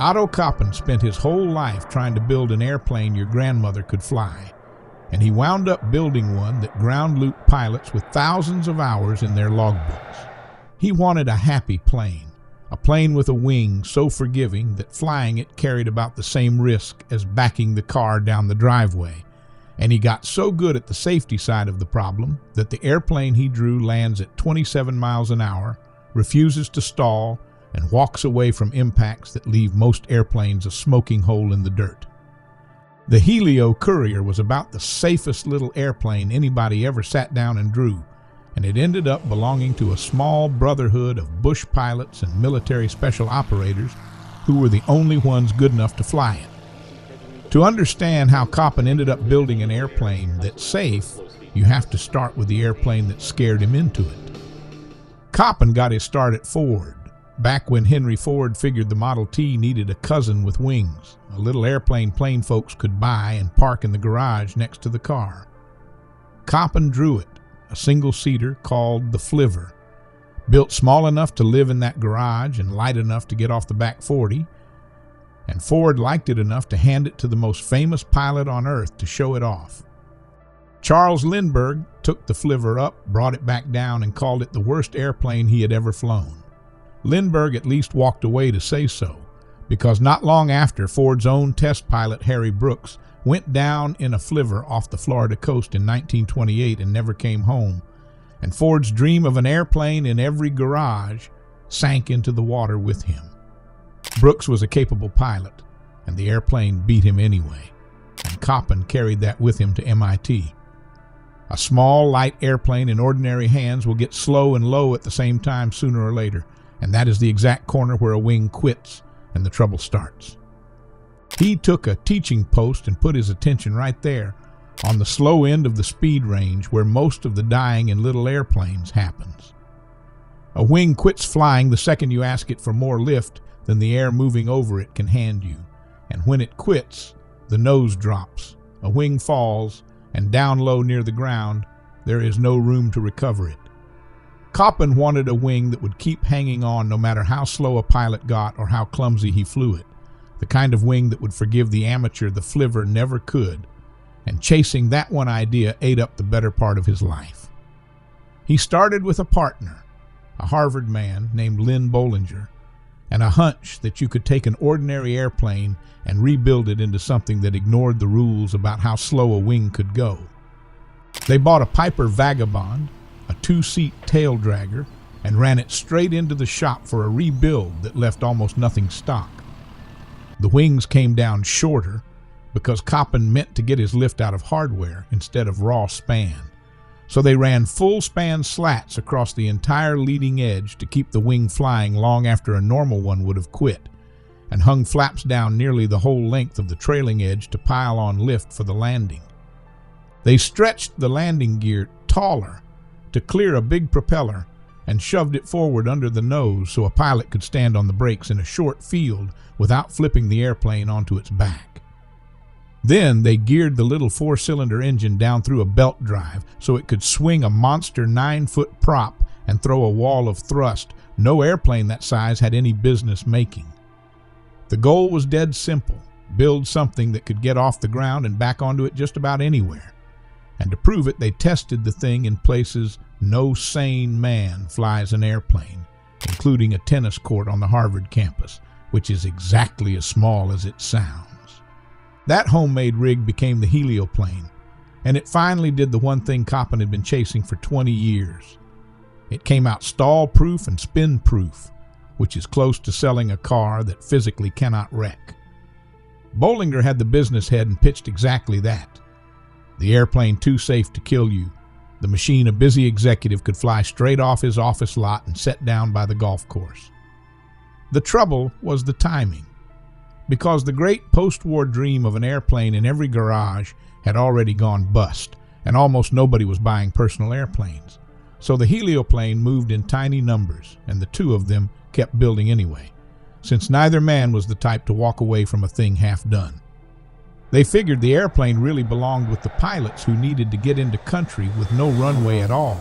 Otto Koppen spent his whole life trying to build an airplane your grandmother could fly, and he wound up building one that ground-looped pilots with thousands of hours in their logbooks. He wanted a happy plane, a plane with a wing so forgiving that flying it carried about the same risk as backing the car down the driveway, and he got so good at the safety side of the problem that the airplane he drew lands at 27 miles an hour, refuses to stall, and walks away from impacts that leave most airplanes a smoking hole in the dirt. The Helio Courier was about the safest little airplane anybody ever sat down and drew, and it ended up belonging to a small brotherhood of bush pilots and military special operators who were the only ones good enough to fly it. To understand how Koppen ended up building an airplane that's safe, you have to start with the airplane that scared him into it. Koppen got his start at Ford, back when Henry Ford figured the Model T needed a cousin with wings, a little airplane plain folks could buy and park in the garage next to the car. Koppen drew it, a single-seater called the Flivver, built small enough to live in that garage and light enough to get off the back 40, and Ford liked it enough to hand it to the most famous pilot on earth to show it off. Charles Lindbergh took the Flivver up, brought it back down, and called it the worst airplane he had ever flown. Lindbergh at least walked away to say so, because not long after, Ford's own test pilot Harry Brooks went down in a Flivver off the Florida coast in 1928 and never came home, and Ford's dream of an airplane in every garage sank into the water with him. Brooks was a capable pilot, and the airplane beat him anyway, and Koppen carried that with him to MIT. A small, light airplane in ordinary hands will get slow and low at the same time sooner or later, and that is the exact corner where a wing quits and the trouble starts. He took a teaching post and put his attention right there, on the slow end of the speed range where most of the dying in little airplanes happens. A wing quits flying the second you ask it for more lift than the air moving over it can hand you, and when it quits, the nose drops, a wing falls, and down low near the ground, there is no room to recover it. Koppen wanted a wing that would keep hanging on no matter how slow a pilot got or how clumsy he flew it, the kind of wing that would forgive the amateur the Flivver never could, and chasing that one idea ate up the better part of his life. He started with a partner, a Harvard man named Lynn Bollinger, and a hunch that you could take an ordinary airplane and rebuild it into something that ignored the rules about how slow a wing could go. They bought a Piper Vagabond, a 2-seat tail dragger, and ran it straight into the shop for a rebuild that left almost nothing stock. The wings came down shorter because Koppen meant to get his lift out of hardware instead of raw span. So they ran full span slats across the entire leading edge to keep the wing flying long after a normal one would have quit, and hung flaps down nearly the whole length of the trailing edge to pile on lift for the landing. They stretched the landing gear taller to clear a big propeller and shoved it forward under the nose so a pilot could stand on the brakes in a short field without flipping the airplane onto its back. Then they geared the little 4-cylinder engine down through a belt drive so it could swing a monster 9-foot prop and throw a wall of thrust no airplane that size had any business making. The goal was dead simple: build something that could get off the ground and back onto it just about anywhere. And to prove it, they tested the thing in places no sane man flies an airplane, including a tennis court on the Harvard campus, which is exactly as small as it sounds. That homemade rig became the Heloplane, and it finally did the one thing Koppen had been chasing for 20 years. It came out stall-proof and spin-proof, which is close to selling a car that physically cannot wreck. Bollinger had the business head and pitched exactly that. The airplane too safe to kill you, the machine a busy executive could fly straight off his office lot and set down by the golf course. The trouble was the timing, because the great post-war dream of an airplane in every garage had already gone bust, and almost nobody was buying personal airplanes. So the Heloplane moved in tiny numbers, and the two of them kept building anyway, since neither man was the type to walk away from a thing half done. They figured the airplane really belonged with the pilots who needed to get into country with no runway at all,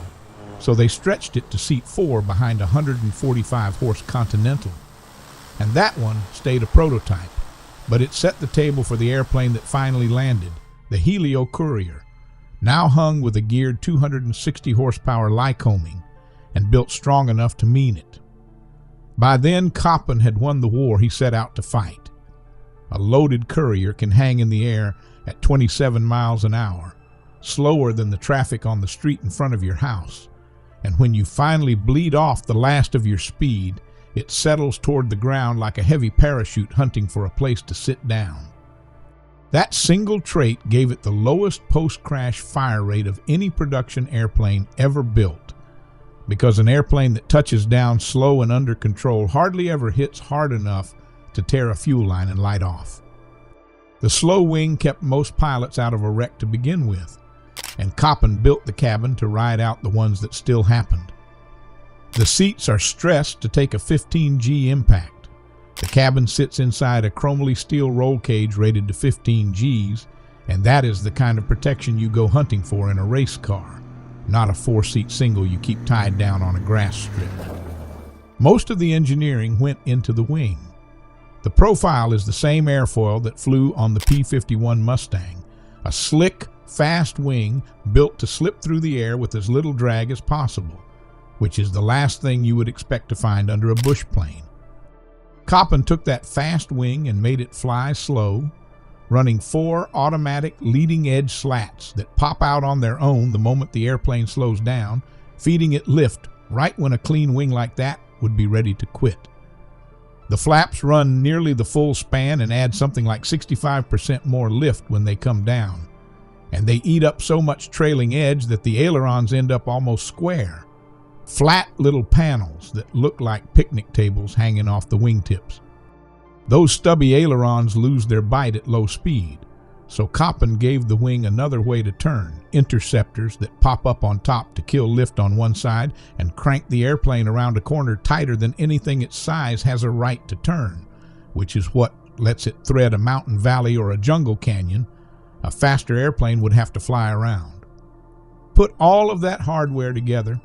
so they stretched it to seat 4 behind a 145-horse Continental. and that one stayed a prototype, but it set the table for the airplane that finally landed, the Helio Courier, now hung with a geared 260 horsepower Lycoming and built strong enough to mean it. By then, Coppin had won the war he set out to fight. A loaded Courier can hang in the air at 27 miles an hour, slower than the traffic on the street in front of your house, and when you finally bleed off the last of your speed, it settles toward the ground like a heavy parachute hunting for a place to sit down. That single trait gave it the lowest post-crash fire rate of any production airplane ever built, because an airplane that touches down slow and under control hardly ever hits hard enough to tear a fuel line and light off. The slow wing kept most pilots out of a wreck to begin with, and Coppin built the cabin to ride out the ones that still happened. The seats are stressed to take a 15G impact. The cabin sits inside a chromoly steel roll cage rated to 15 Gs, and that is the kind of protection you go hunting for in a race car, not a 4-seat single you keep tied down on a grass strip. Most of the engineering went into the wing. The profile is the same airfoil that flew on the P-51 Mustang, a slick, fast wing built to slip through the air with as little drag as possible, which is the last thing you would expect to find under a bush plane. Coppin took that fast wing and made it fly slow, running 4 automatic leading-edge slats that pop out on their own the moment the airplane slows down, feeding it lift right when a clean wing like that would be ready to quit. The flaps run nearly the full span and add something like 65% more lift when they come down, and they eat up so much trailing edge that the ailerons end up almost square. Flat little panels that look like picnic tables hanging off the wingtips. Those stubby ailerons lose their bite at low speed, so Coppin gave the wing another way to turn, interceptors that pop up on top to kill lift on one side and crank the airplane around a corner tighter than anything its size has a right to turn, which is what lets it thread a mountain valley or a jungle canyon a faster airplane would have to fly around. Put all of that hardware together,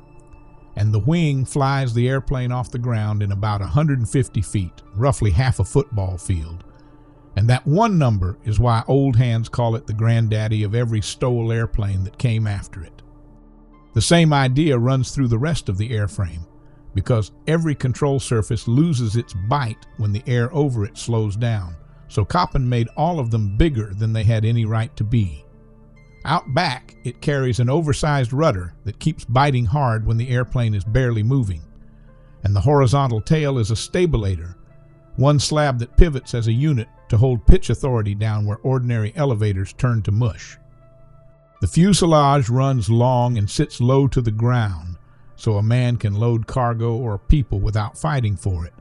and the wing flies the airplane off the ground in about 150 feet, roughly half a football field. And that one number is why old hands call it the granddaddy of every STOL airplane that came after it. The same idea runs through the rest of the airframe, because every control surface loses its bite when the air over it slows down, so Coppin made all of them bigger than they had any right to be. Out back, it carries an oversized rudder that keeps biting hard when the airplane is barely moving, and the horizontal tail is a stabilator, one slab that pivots as a unit to hold pitch authority down where ordinary elevators turn to mush. The fuselage runs long and sits low to the ground, so a man can load cargo or people without fighting for it,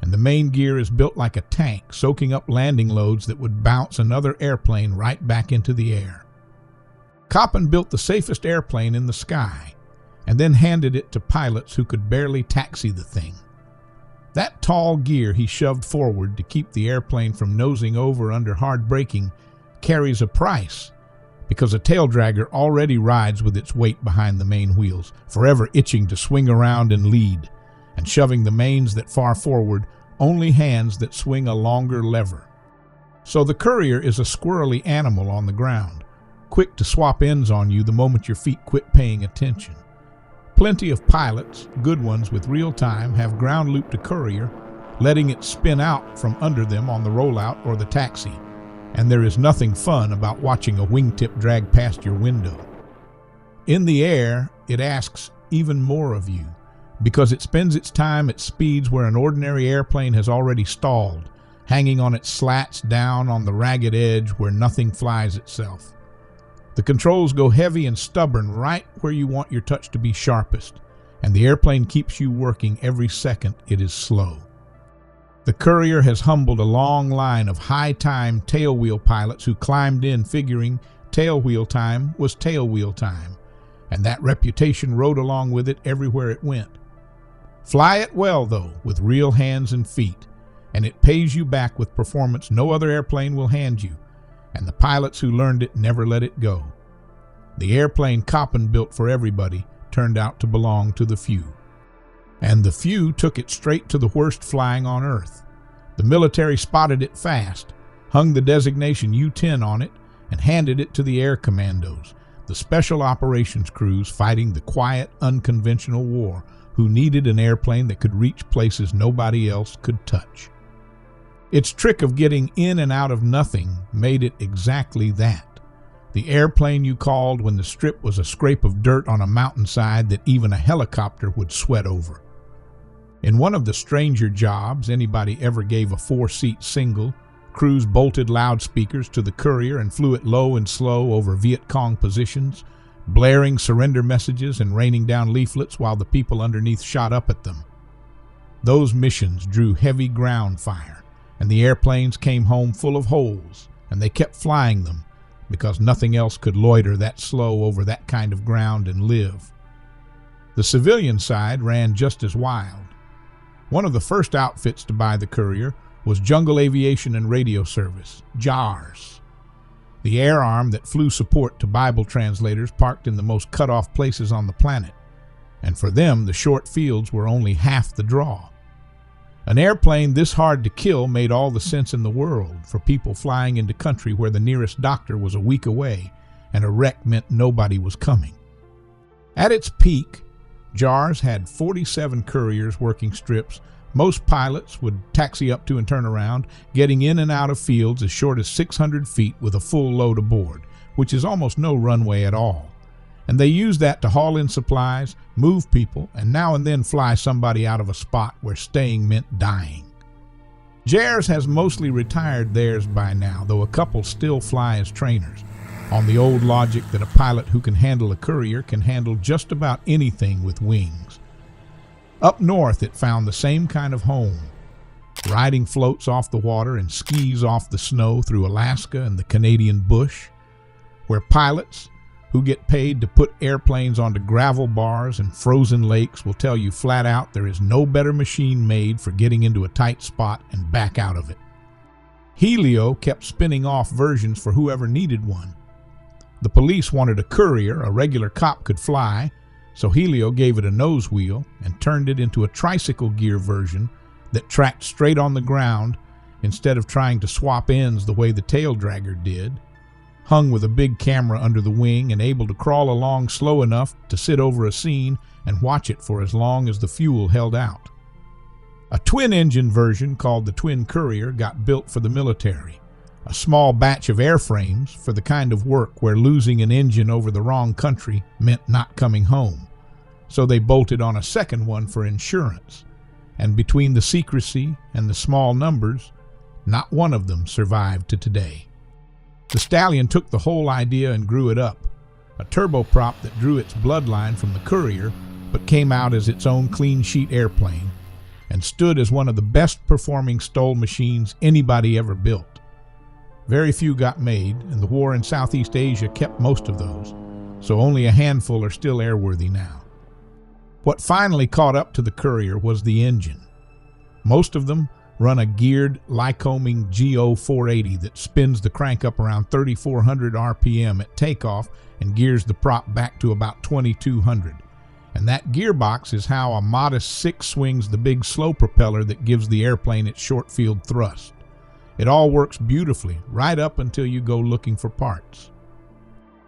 and the main gear is built like a tank, soaking up landing loads that would bounce another airplane right back into the air. Coppin built the safest airplane in the sky, and then handed it to pilots who could barely taxi the thing. That tall gear he shoved forward to keep the airplane from nosing over under hard braking carries a price, because a tail dragger already rides with its weight behind the main wheels, forever itching to swing around and lead, and shoving the mains that far forward only hands that swing a longer lever. So the Courier is a squirrely animal on the ground, quick to swap ends on you the moment your feet quit paying attention. Plenty of pilots, good ones with real time, have ground looped a Courier, letting it spin out from under them on the rollout or the taxi, and there is nothing fun about watching a wingtip drag past your window. In the air, it asks even more of you, because it spends its time at speeds where an ordinary airplane has already stalled, hanging on its slats down on the ragged edge where nothing flies itself. The controls go heavy and stubborn right where you want your touch to be sharpest, and the airplane keeps you working every second it is slow. The Courier has humbled a long line of high-time tailwheel pilots who climbed in figuring tailwheel time was tailwheel time, and that reputation rode along with it everywhere it went. Fly it well, though, with real hands and feet, and it pays you back with performance no other airplane will hand you, and the pilots who learned it never let it go. The airplane Coppin built for everybody turned out to belong to the few. And the few took it straight to the worst flying on Earth, The military spotted it fast, hung the designation U-10 on it, and handed it to the air commandos, the special operations crews fighting the quiet, unconventional war, who needed an airplane that could reach places nobody else could touch. Its trick of getting in and out of nothing made it exactly that. The airplane you called when the strip was a scrape of dirt on a mountainside that even a helicopter would sweat over. In one of the stranger jobs anybody ever gave a 4-seat single, crews bolted loudspeakers to the Courier and flew it low and slow over Viet Cong positions, blaring surrender messages and raining down leaflets while the people underneath shot up at them. Those missions drew heavy ground fire, and the airplanes came home full of holes, and they kept flying them because nothing else could loiter that slow over that kind of ground and live. The civilian side ran just as wild. One of the first outfits to buy the Courier was Jungle Aviation and Radio Service, JARS, the air arm that flew support to Bible translators parked in the most cut-off places on the planet, and for them the short fields were only half the draw. An airplane this hard to kill made all the sense in the world for people flying into country where the nearest doctor was a week away and a wreck meant nobody was coming. At its peak, JARS had 47 Couriers working strips. Most pilots would taxi up to and turn around, getting in and out of fields as short as 600 feet with a full load aboard, which is almost no runway at all. And they used that to haul in supplies, move people, and now and then fly somebody out of a spot where staying meant dying. JARS has mostly retired theirs by now, though a couple still fly as trainers, on the old logic that a pilot who can handle a Courier can handle just about anything with wings. Up north it found the same kind of home, riding floats off the water and skis off the snow through Alaska and the Canadian bush, where pilots who get paid to put airplanes onto gravel bars and frozen lakes will tell you flat out there is no better machine made for getting into a tight spot and back out of it. Helio kept spinning off versions for whoever needed one. The police wanted a Courier a regular cop could fly, so Helio gave it a nose wheel and turned it into a tricycle gear version that tracked straight on the ground instead of trying to swap ends the way the tail dragger did, hung with a big camera under the wing and able to crawl along slow enough to sit over a scene and watch it for as long as the fuel held out. A twin-engine version called the Twin Courier got built for the military, a small batch of airframes for the kind of work where losing an engine over the wrong country meant not coming home. So they bolted on a second one for insurance, and between the secrecy and the small numbers, not one of them survived to today. The Stallion took the whole idea and grew it up, a turboprop that drew its bloodline from the Courier but came out as its own clean-sheet airplane and stood as one of the best-performing STOL machines anybody ever built. Very few got made, and the war in Southeast Asia kept most of those, so only a handful are still airworthy now. What finally caught up to the Courier was the engine. Most of them run a geared Lycoming GO 480 that spins the crank up around 3,400 RPM at takeoff and gears the prop back to about 2,200. And that gearbox is how a modest 6 swings the big slow propeller that gives the airplane its short field thrust. It all works beautifully, right up until you go looking for parts.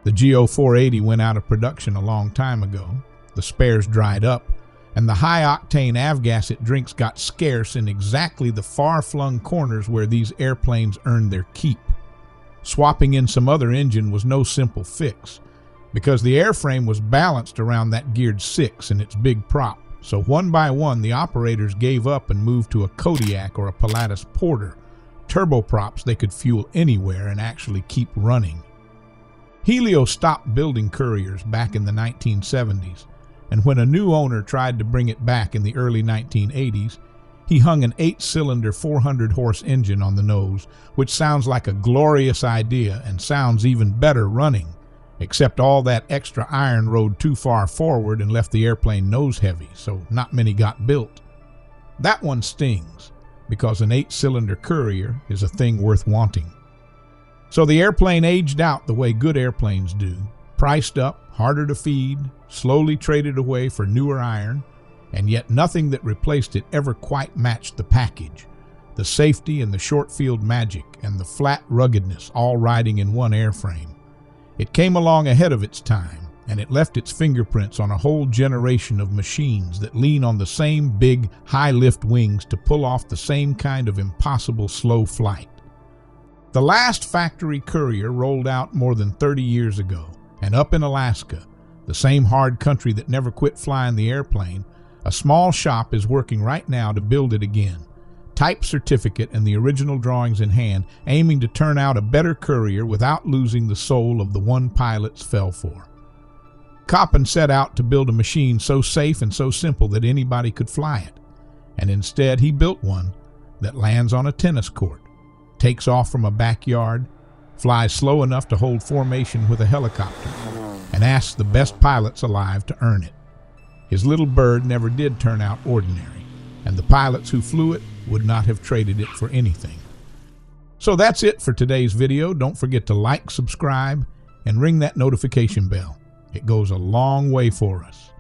The GO 480 went out of production a long time ago. The spares dried up, and the high-octane avgas it drinks got scarce in exactly the far-flung corners where these airplanes earned their keep. Swapping in some other engine was no simple fix, because the airframe was balanced around that geared 6 in its big prop, so one by one the operators gave up and moved to a Kodiak or a Pilatus Porter, turboprops they could fuel anywhere and actually keep running. Helio stopped building Couriers back in the 1970s, and when a new owner tried to bring it back in the early 1980s, he hung an 8-cylinder 400-horse engine on the nose, which sounds like a glorious idea and sounds even better running, except all that extra iron rode too far forward and left the airplane nose heavy, so not many got built. That one stings, because an 8-cylinder Courier is a thing worth wanting. So the airplane aged out the way good airplanes do, priced up, harder to feed, slowly traded away for newer iron, and yet nothing that replaced it ever quite matched the package. The safety and the short field magic and the flat ruggedness all riding in one airframe. It came along ahead of its time, and it left its fingerprints on a whole generation of machines that lean on the same big, high-lift wings to pull off the same kind of impossible slow flight. The last factory Courier rolled out more than 30 years ago, and up in Alaska, the same hard country that never quit flying the airplane, a small shop is working right now to build it again. Type certificate and the original drawings in hand, aiming to turn out a better Courier without losing the soul of the one pilots fell for. Coppin set out to build a machine so safe and so simple that anybody could fly it, and instead he built one that lands on a tennis court, takes off from a backyard, flies slow enough to hold formation with a helicopter, and asks the best pilots alive to earn it. His little bird never did turn out ordinary, and the pilots who flew it would not have traded it for anything. So that's it for today's video. Don't forget to like, subscribe, and ring that notification bell. It goes a long way for us.